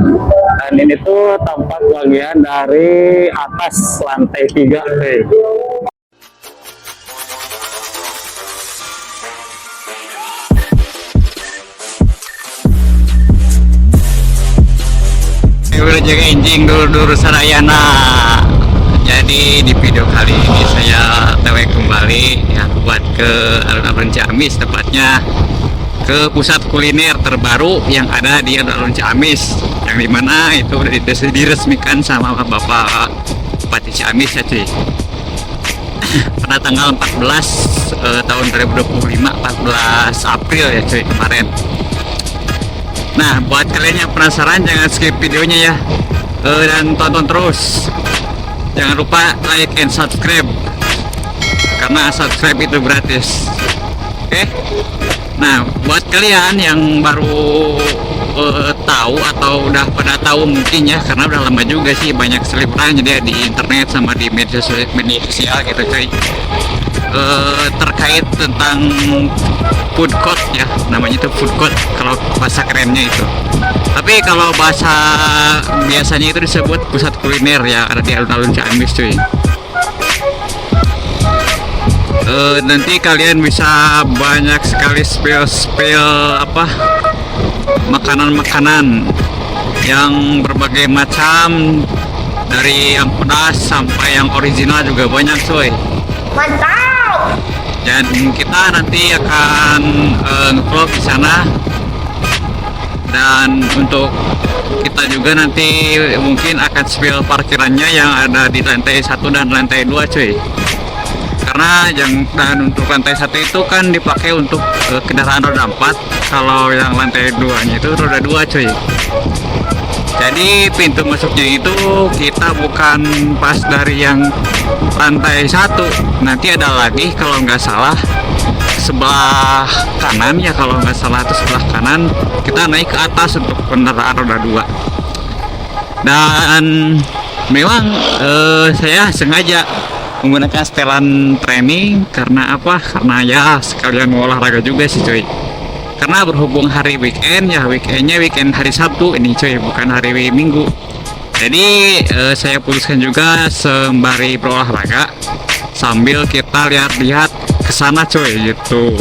Dan ini tuh tempat bagian dari atas lantai 3, cuy. Udah jaga enjing dulu Sarayana. Jadi di video kali ini saya TW kembali ya buat ke alun-alun Ciamis, tepatnya ke pusat kuliner terbaru yang ada di alun-alun Ciamis, yang dimana itu udah diresmikan sama Bapak Bupati Ciamis ya cuy. Pada tanggal 14 tahun 2025, 14 April ya cuy kemarin. Nah, buat kalian yang penasaran jangan skip videonya ya, dan tonton terus. Jangan lupa like and subscribe, karena subscribe itu gratis. Oke? Nah, buat kalian yang baru tahu atau udah pada tahu mungkin ya, karena udah lama juga sih banyak selipuran jadi di internet sama di media sosial gitu cuy. Terkait tentang food court ya, namanya itu food court kalau bahasa kerennya itu. Tapi kalau bahasa biasanya itu disebut pusat kuliner ya, ada di alun-alun Ciamis cuy. Nanti kalian bisa banyak sekali spill apa makanan-makanan yang berbagai macam, dari yang pedas sampai yang original juga banyak cuy. Mantap. Dan kita nanti akan nge-vlog di sana, dan untuk kita juga nanti mungkin akan spill parkirannya yang ada di lantai 1 dan lantai 2 cuy. Karena dan untuk lantai 1 itu kan dipakai untuk kendaraan roda 4, kalau yang lantai 2-nya itu roda 2 cuy. Jadi pintu masuknya itu kita bukan pas dari yang lantai 1, nanti ada lagi kalau nggak salah sebelah kanan ya, kalau nggak salah itu sebelah kanan, kita naik ke atas untuk kendaraan roda 2. Dan memang saya sengaja menggunakan setelan training karena apa? Karena ya sekalian mau olahraga juga sih cuy. Karena berhubung hari weekend ya, weekendnya weekend hari Sabtu ini cuy, bukan hari Minggu. Jadi saya putuskan juga sembari berolahraga sambil kita lihat-lihat ke sana cuy gitu.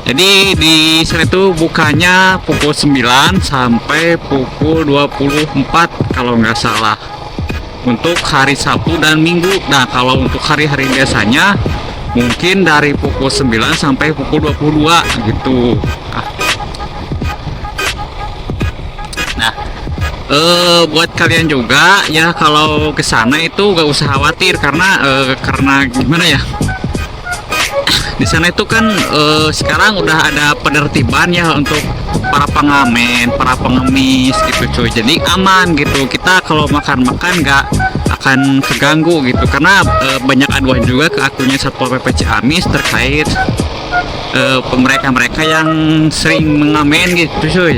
Jadi di sana itu bukanya pukul 9 sampai pukul 24 kalau nggak salah, untuk hari Sabtu dan Minggu. Nah, kalau untuk hari-hari biasanya mungkin dari pukul 9 sampai pukul 22 gitu. Nah, buat kalian juga ya, kalau ke sana itu gak usah khawatir karena gimana ya? Di sana itu kan sekarang udah ada penertiban ya untuk para pengamen, para pengemis gitu cuy. Jadi aman gitu. Kita kalau makan-makan nggak akan keganggu gitu, karena banyak aduan juga ke akunnya Satpol PP Ciamis terkait mereka yang sering mengamen gitu cuy.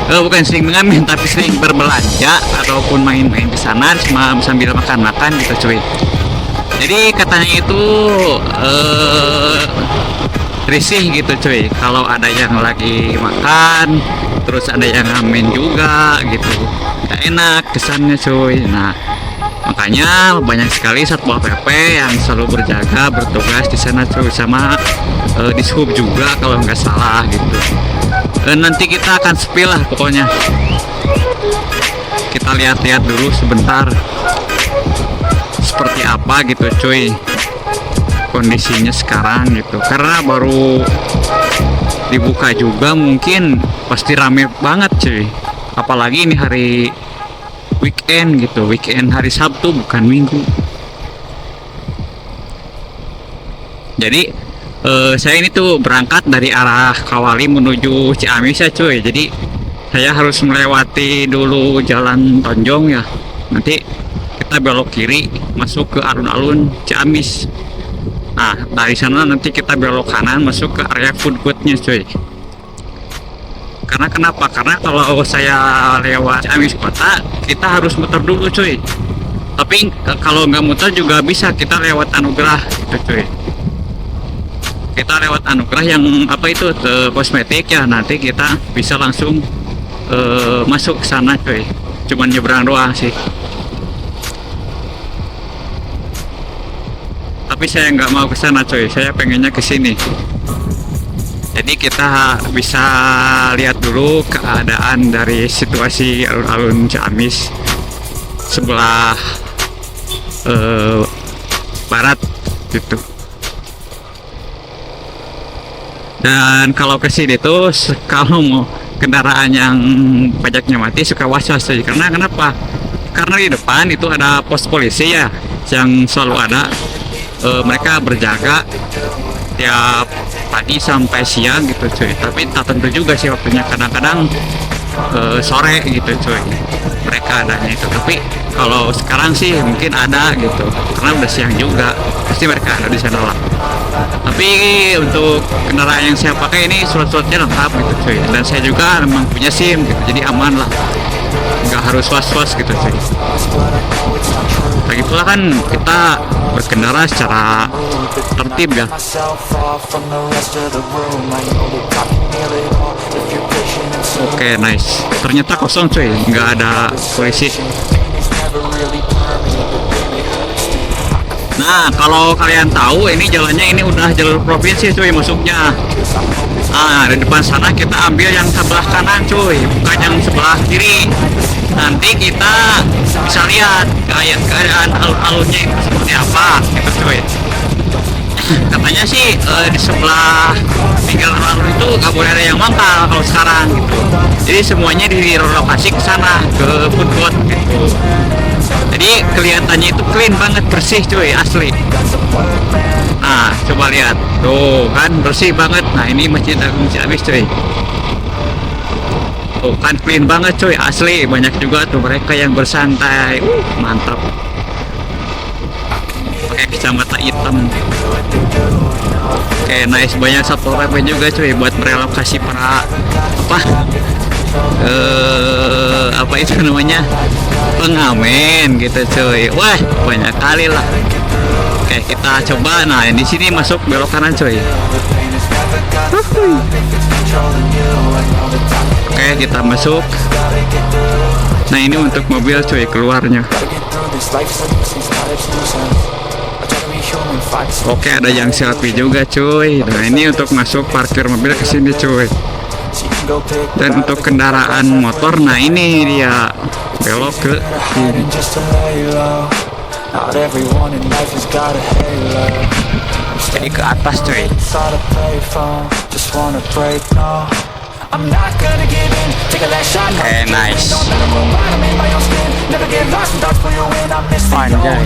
Bukan sering mengamen, tapi sering berbelanja ataupun main-main di sana sambil makan-makan gitu cuy. Jadi katanya itu risih gitu cuy, kalau ada yang lagi makan terus ada yang ngamen juga gitu, gak enak kesannya cuy. Nah, makanya banyak sekali Satpol PP yang selalu berjaga bertugas di sana cuy, sama dishub juga kalau nggak salah gitu. Nanti kita akan spill lah pokoknya, kita lihat-lihat dulu sebentar seperti apa gitu cuy kondisinya sekarang gitu, karena baru dibuka juga mungkin pasti rame banget cuy, apalagi ini hari weekend gitu, weekend hari Sabtu bukan Minggu. Jadi saya ini tuh berangkat dari arah Kawali menuju Ciamis ya cuy, jadi saya harus melewati dulu jalan Tonjong ya, nanti kita belok kiri masuk ke alun-alun Ciamis. Nah, dari sana nanti kita belok kanan masuk ke area food courtnya cuy. Karena kenapa? Karena kalau saya lewat Ciamis kota, kita harus muter dulu cuy. Tapi kalau nggak muter juga bisa, kita lewat Anugerah gitu cuy. Kita lewat Anugerah yang apa itu kosmetik ya, nanti kita bisa langsung masuk ke sana cuy, cuman nyebrang doang sih. Tapi saya nggak mau ke sana cuy, saya pengennya ke sini. Jadi kita bisa lihat dulu keadaan dari situasi alun-alun Ciamis sebelah barat gitu. Dan kalau ke sini tuh kalau mau kendaraan yang pajaknya mati suka was-was sih. Karena kenapa? Karena di depan itu ada pos polisi ya, yang selalu ada. Mereka berjaga tiap pagi sampai siang gitu cuy. Tapi tak tentu juga sih waktunya, kadang-kadang sore gitu cuy mereka adanya itu. Tapi kalau sekarang sih mungkin ada gitu, karena udah siang juga, pasti mereka ada di sana lah. Tapi untuk kendaraan yang saya pakai ini surat-suratnya lengkap gitu cuy, dan saya juga memang punya SIM gitu, jadi aman lah, nggak harus was-was gitu cuy. Lagi pula kan kita berkendara secara tertib ya. Oke, nice. Ternyata kosong cuy, nggak ada polisi. Nah, kalau kalian tahu ini jalannya ini udah jalur provinsi cuy masuknya. Nah, di depan sana kita ambil yang sebelah kanan cuy, bukan yang sebelah kiri. Nanti kita bisa lihat keadaan alun-alunnya itu seperti apa gitu cuy. Katanya sih di sebelah pinggir alun itu nggak boleh ada yang mangkal kalau sekarang gitu. Jadi semuanya direlokasi ke sana, ke food court gitu. Jadi kelihatannya itu clean banget, bersih cuy, asli. Nah, coba lihat tuh kan bersih banget. Nah, ini Masjid Agung Ciamis cuy. Tuh kan clean banget cuy, asli. Banyak juga tuh mereka yang bersantai. Mantap. Pakai kacamata hitam. Oke, nice. Banyak Satpol PP juga cuy buat merelokasi para apa itu namanya, pengamen gitu cuy. Wah, banyak kali lah. Oke, kita coba. Nah, di sini masuk belok kanan cuy. Oke, kita masuk. Nah, ini untuk mobil cuy keluarnya. Oke, ada yang selfie juga cuy. Nah, ini untuk masuk parkir mobil ke sini cuy. Dan untuk kendaraan motor, nah ini dia belok ke sini. Jadi ke atas cuy. Nice. Panjang.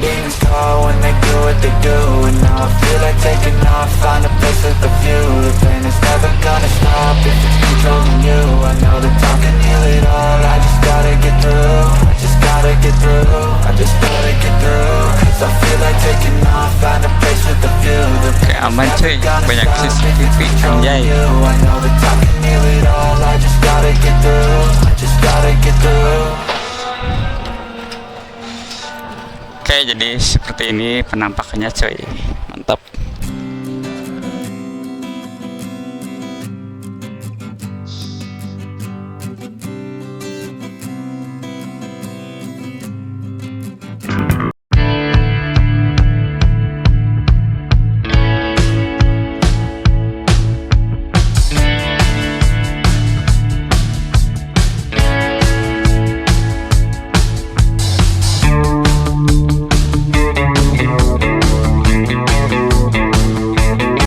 Demons call when they do what they do, and now I feel like taking off, find a place with a view. The pain is never gonna stop if it's controlling you. I know that time can heal it all. I just gotta get through. I just gotta get through. I just gotta get through. 'Cause I feel like taking off, find a place with a view. The pain is Aman cuy, banyak CCTV anjay. I know that time can heal it all. I just gotta get through. I just gotta get through. Oke, jadi seperti ini penampakannya cuy. Mantap.